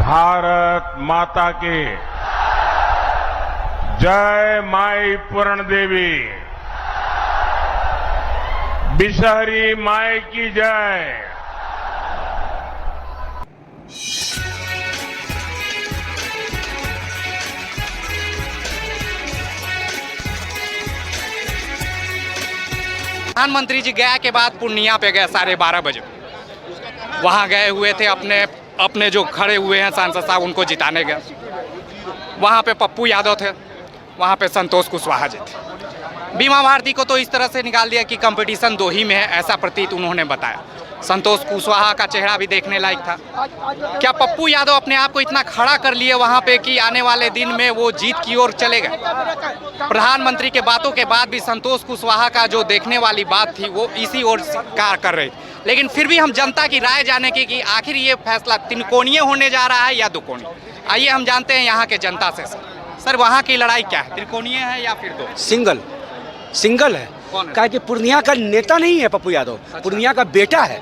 भारत माता की जय माई पूर्ण देवी, बिशहरी माई की जय। प्रधानमंत्री जी गया के बाद पूर्णिया पे गए 12:30 बजे। वहाँ गए हुए थे, अपने जो खड़े हुए हैं सांसद साहब उनको जिताने गए। वहाँ पे पप्पू यादव थे, वहाँ पे संतोष कुशवाहा जी थे। बीमा भारती को तो इस तरह से निकाल दिया कि कंपटीशन दो ही में है, ऐसा प्रतीत उन्होंने बताया। संतोष कुशवाहा का चेहरा भी देखने लायक था। क्या पप्पू यादव अपने आप को इतना खड़ा कर लिए वहाँ पे कि आने वाले दिन में वो जीत की ओर चले गए? प्रधानमंत्री के बातों के बाद भी संतोष कुशवाहा का जो देखने वाली बात थी वो इसी ओर कार्य कर रही थी। लेकिन फिर भी हम जनता की राय जाने की कि आखिर ये फैसला त्रिकोणीय होने जा रहा है या दुकोणीय। आइए हम जानते हैं यहाँ के जनता से। सर वहाँ की लड़ाई क्या है, त्रिकोणीय है या फिर दो? सिंगल है। क्या कि पूर्णिया का नेता नहीं है पप्पू यादव। अच्छा। पूर्णिया का बेटा है।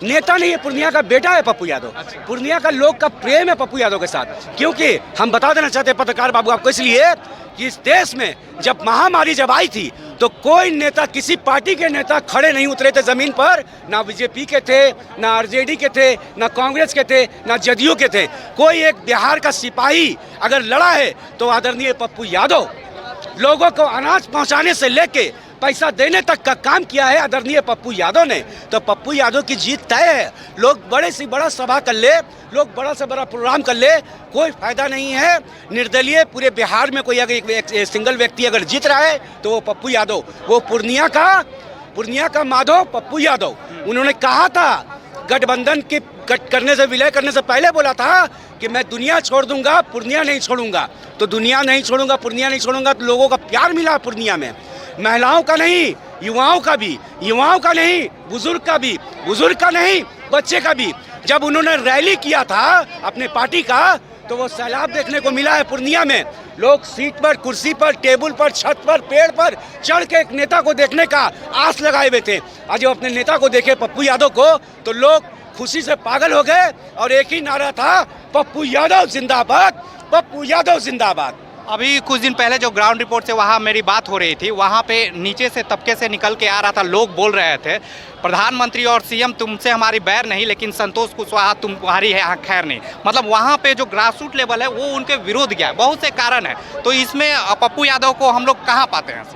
नेता नहीं है, पूर्णिया का बेटा है पप्पू यादव। अच्छा। पूर्णिया का लोग का प्रेम है पप्पू यादव के साथ। क्योंकि हम बता देना चाहते हैं पत्रकार बाबू आपको, इसलिए कि इस देश में जब महामारी जब आई थी तो कोई नेता, किसी पार्टी के नेता खड़े नहीं उतरे थे जमीन पर। ना बीजेपी के थे, ना आरजेडी के थे, ना कांग्रेस के थे, ना जदयू के थे। कोई एक बिहार का सिपाही अगर लड़ा है तो आदरणीय पप्पू यादव। लोगों को अनाज पहुंचाने से लेके पैसा देने तक का काम किया है आदरणीय पप्पू यादव ने। तो पप्पू यादव की जीत तय है। लोग बड़े से बड़ा सभा कर ले, लोग बड़ा से बड़ा प्रोग्राम कर ले, कोई फायदा नहीं है। निर्दलीय पूरे बिहार में कोई अगर एक सिंगल व्यक्ति अगर जीत रहा है तो वो पप्पू यादव, वो पूर्णिया का माधव पप्पू यादव। उन्होंने कहा था गठबंधन के करने से, विलय करने से पहले बोला था कि मैं दुनिया छोड़ दूंगा, पूर्णिया नहीं छोड़ूंगा। तो दुनिया नहीं छोड़ूंगा, पूर्णिया नहीं छोड़ूंगा तो लोगों का प्यार मिला पूर्णिया में। महिलाओं का नहीं, युवाओं का भी, युवाओं का नहीं, बुजुर्ग का भी, बुजुर्ग का नहीं, बच्चे का भी। जब उन्होंने रैली किया था अपने पार्टी का तो वो सैलाब देखने को मिला है पूर्णिया में। लोग सीट पर, कुर्सी पर, टेबल पर, छत पर, पेड़ पर चढ़ के एक नेता को देखने का आस लगाए हुए थे। आज जब अपने नेता को देखे पप्पू यादव को तो लोग खुशी से पागल हो गए और एक ही नारा था, पप्पू यादव जिंदाबाद, पप्पू यादव जिंदाबाद। अभी कुछ दिन पहले जो ग्राउंड रिपोर्ट से वहाँ मेरी बात हो रही थी, वहाँ पे नीचे से तबके से निकल के आ रहा था, लोग बोल रहे थे प्रधानमंत्री और सीएम तुमसे हमारी बैर नहीं, लेकिन संतोष कुशवाहा तुम्हारी है खैर नहीं। मतलब वहाँ पे जो ग्रास रूट लेवल है वो उनके विरोध गया। बहुत से कारण है, तो इसमें पप्पू यादव को हम लोग कहाँ पाते हैं?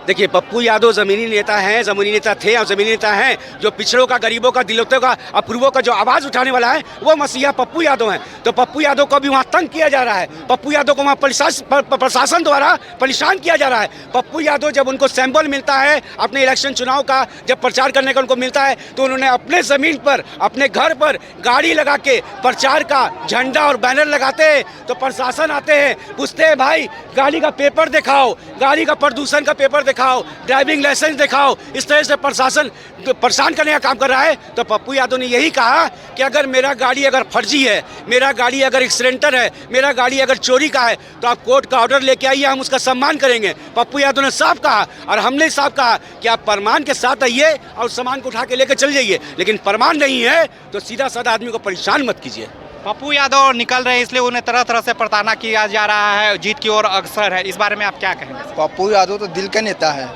देखिए पप्पू यादव ज़मीनी नेता हैं, ज़मीनी नेता थे और ज़मीनी नेता हैं। जो पिछड़ों का, गरीबों का, दिलों का, अपूर्वों का जो आवाज़ उठाने वाला है वो मसीहा पप्पू यादव हैं। तो पप्पू यादव को भी वहाँ तंग किया जा रहा है। पप्पू यादव को वहाँ प्रशासन द्वारा परेशान किया जा रहा है। पप्पू यादव जब उनको सैंपल मिलता है अपने इलेक्शन चुनाव का, जब प्रचार करने का उनको मिलता है तो उन्होंने अपने ज़मीन पर, अपने घर पर गाड़ी लगा के प्रचार का झंडा और बैनर लगाते हैं। तो प्रशासन आते हैं, पूछते हैं भाई गाड़ी का पेपर दिखाओ, गाड़ी का प्रदूषण का पेपर दिखाओ, ड्राइविंग लाइसेंस दिखाओ। इस तरह से प्रशासन परेशान करने का काम कर रहा है। तो पप्पू यादव ने यही कहा कि अगर मेरा गाड़ी अगर फर्जी है, मेरा गाड़ी अगर एक्सीडेंटल है, मेरा गाड़ी अगर चोरी का है तो आप कोर्ट का ऑर्डर लेके आइए, हम उसका सम्मान करेंगे। पप्पू यादव ने साफ कहा और हमने साफ कहा कि आप प्रमाण के साथ आइए और सामान को उठा के लेकर चल जाइए, लेकिन प्रमाण नहीं है तो सीधा साधा आदमी को परेशान मत कीजिए। पप्पू यादव निकल रहे हैं इसलिए उन्हें तरह तरह से प्रताड़ना किया जा रहा है, जीत की ओर अग्रसर है। इस बारे में आप क्या कहेंगे? पप्पू यादव तो दिल का नेता है।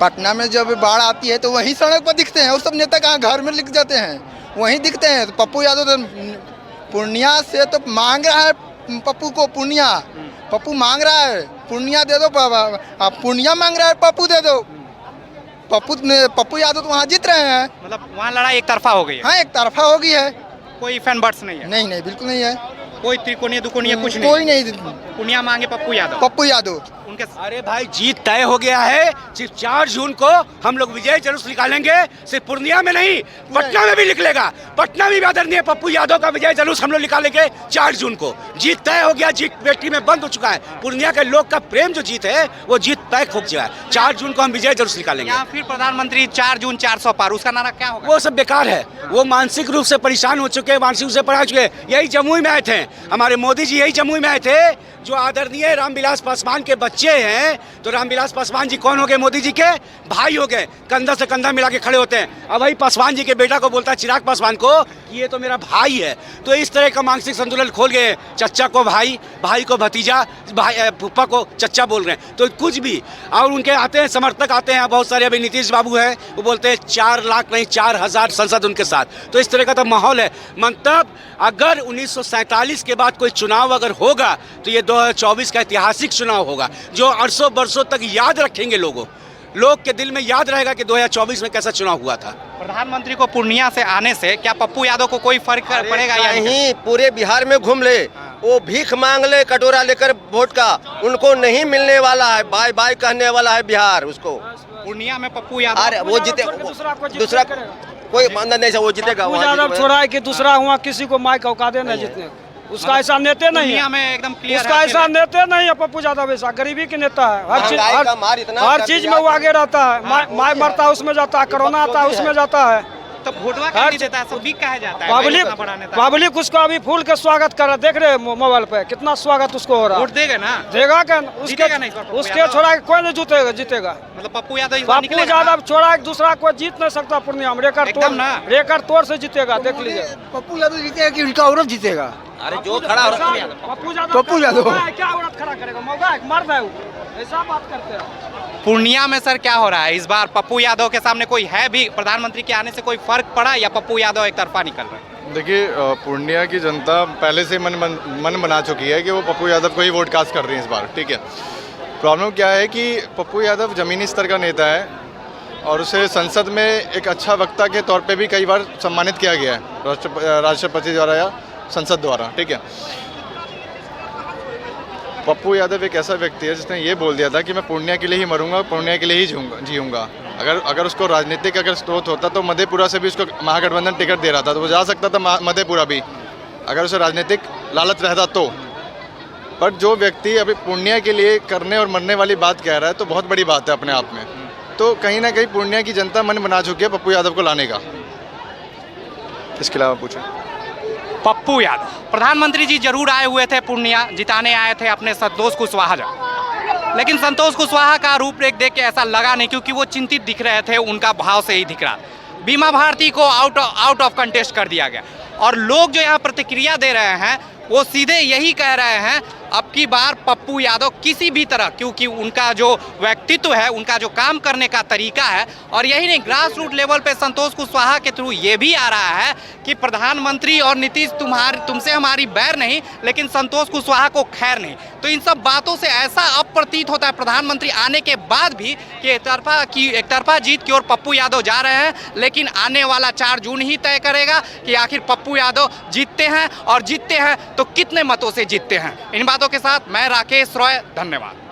पटना में जब बाढ़ आती है तो वहीं सड़क पर दिखते हैं, और सब नेता कहाँ घर में लिख जाते हैं, वहीं दिखते हैं। तो पप्पू यादव तो पूर्णिया से तो मांग रहा है पप्पू को, पूर्णिया पप्पू मांग रहा है, पूर्णिया दे दो, पूर्णिया मांग रहा है पप्पू दे दो। पप्पू यादव तो वहाँ जीत रहे हैं। मतलब वहाँ लड़ाई एक तरफा हो गई है? हाँ एक तरफा हो गई है। कोई फैन बर्ड्स नहीं है? नहीं बिल्कुल नहीं है। कोई त्रिकोणीय दुकोणीय कुछ नहीं? कोई नहीं। पूर्णिया मांगे पप्पू यादव उनके। अरे भाई जीत तय हो गया है। सिर्फ 4 जून को हम लोग विजय जुलूस निकालेंगे। सिर्फ पूर्णिया में नहीं, पटना में भी निकलेगा। पटना में भी आदरणीय पप्पू यादव का विजय जुलूस हम लोग निकालेंगे 4 जून को। जीत तय हो गया, जीत पेटी में बंद हो चुका है। पूर्णिया के लोग का प्रेम जो जीत है वो जीत पैक हो जाए। 4 जून को हम विजय जुलूस निकालेंगे। या फिर प्रधानमंत्री 4 जून 400 पार, उसका नारा क्या होगा? वो सब बेकार है, वो मानसिक रूप से परेशान हो चुके हैं, मानसिक रूप से पढ़ा चुके हैं। यही जमुई में आए थे हमारे मोदी जी, यही जमुई में आए थे। जो आदरणीय रामविलास पासवान के बच्चे हैं, तो रामविलास पासवान जी कौन हो गए? मोदी जी के भाई हो गए, कंधा से कंधा मिला के खड़े होते हैं। अब वही पासवान जी के बेटा को बोलता है चिराग पासवान को कि ये तो मेरा भाई है। तो इस तरह का मानसिक संतुलन खोल गए, चच्चा को भाई, भाई को भतीजा, भाई फूफा को चच्चा बोल रहे हैं। तो कुछ भी, और उनके आते हैं समर्थक आते हैं बहुत सारे। अभी नीतीश बाबू है, वो बोलते हैं 4 लाख नहीं 4,000 संसद उनके साथ। तो इस तरह का तो माहौल है। मतलब अगर 1947 के बाद कोई चुनाव अगर होगा तो ये 2024 का ऐतिहासिक चुनाव होगा, जो 800 वर्षों तक याद रखेंगे लोग के दिल में याद रहेगा कि 2024 में कैसा चुनाव हुआ था। प्रधानमंत्री को पूर्णिया से आने से क्या पप्पू यादव को कोई फर्क पड़ेगा या नहीं? नहीं, पूरे बिहार में घूम ले, वो भीख मांग ले कटोरा लेकर वोट का, उनको नहीं मिलने वाला है। बाय बाय कहने वाला है बिहार उसको। पूर्णिया में पप्पू यादव, अरे वो जीते, दूसरा कोई बंदा नहीं, वो जीतेगा। यादव छोड़ा है कि दूसरा हुआ, किसी को माइक औका देना जीतने। उसका ऐसा नेता नहीं है, में एकदम क्लियर उसका ऐसा नेता नहीं है पप्पू यादव। ऐसा गरीबी के नेता है, हर चीज में वो आगे रहता है। माय मरता है उसमें जाता है, कोरोना आता है उसमें जाता है। तो वोटवा क्यों नहीं देता है? सब बिक कहा जाता है। पब्लिक उसको अभी फूल के स्वागत कर रहा है, देख रहे मोबाइल पे कितना स्वागत उसको हो रहा है। वोट देगा ना? देगा क्या? नहीं, उसके छोड़ा के कोई नहीं जीतेगा। मतलब पप्पू यादव पप्पू यादव छोड़ा के दूसरा कोई जीत नहीं सकता पूर्णिया में। रेकर्ड तोड़ से जीतेगा, देख लीजिए। पप्पू यादव जीतेगा कि उनका औरत जीतेगा? अरे जो खड़ा हो रहा है पप्पू यादव क्या औरत खड़ा करेगा? मौका है, मर्द है वो, ऐसा बात करते हैं। पूर्णिया में सर क्या हो रहा है इस बार? पप्पू यादव के सामने कोई है भी? प्रधानमंत्री के आने से कोई फर्क पड़ा या पप्पू यादव एक तरफा निकल रहा है? देखिए, पूर्णिया की जनता पहले से मन बना चुकी है कि वो पप्पू यादव को ही वोट कास्ट कर रही है इस बार। ठीक है, प्रॉब्लम क्या है कि पप्पू यादव ज़मीनी स्तर का नेता है और उसे संसद में एक अच्छा वक्ता के तौर पे भी कई बार सम्मानित किया गया है राष्ट्रपति द्वारा या संसद द्वारा। ठीक है, पप्पू यादव एक ऐसा व्यक्ति है जिसने ये बोल दिया था कि मैं पूर्णिया के लिए ही मरूंगा, पूर्णिया के लिए ही जीऊँगा। अगर उसको राजनीतिक अगर स्रोत होता तो मधेपुरा से भी उसको महागठबंधन टिकट दे रहा था, तो वो जा सकता था मधेपुरा भी, अगर उसे राजनीतिक लालच रहता तो। पर जो व्यक्ति अभी पूर्णिया के लिए करने और मरने वाली बात कह रहा है तो बहुत बड़ी बात है अपने आप में। तो कहीं ना कहीं पूर्णिया की जनता मन बना चुकी है पप्पू यादव को लाने का। इसके अलावा पूछें। पप्पू यादव प्रधानमंत्री जी जरूर आए हुए थे पूर्णिया, जिताने आए थे अपने संतोष कुशवाहा जी, लेकिन संतोष कुशवाहा का रूपरेख देख के ऐसा लगा नहीं, क्योंकि वो चिंतित दिख रहे थे, उनका भाव से ही दिख रहा। बीमा भारती को आउट ऑफ कंटेस्ट कर दिया गया और लोग जो यहाँ प्रतिक्रिया दे रहे हैं वो सीधे यही कह रहे हैं अब की बार पप्पू यादव किसी भी तरह, क्योंकि उनका जो व्यक्तित्व है, उनका जो काम करने का तरीका है, और यही नहीं ग्रास रूट लेवल पे संतोष कुशवाहा के थ्रू ये भी आ रहा है कि प्रधानमंत्री और नीतीश तुमसे हमारी बैर नहीं, लेकिन संतोष कुशवाहा को खैर नहीं। तो इन सब बातों से ऐसा अब प्रतीत होता है प्रधानमंत्री आने के बाद भी कि एक तरफा जीत की ओर पप्पू यादव जा रहे हैं, लेकिन आने वाला 4 जून ही तय करेगा कि आखिर पप्पू यादव जीतते हैं, और जीतते हैं तो कितने मतों से जीतते हैं। इन बातों के साथ मैं राकेश रॉय, धन्यवाद।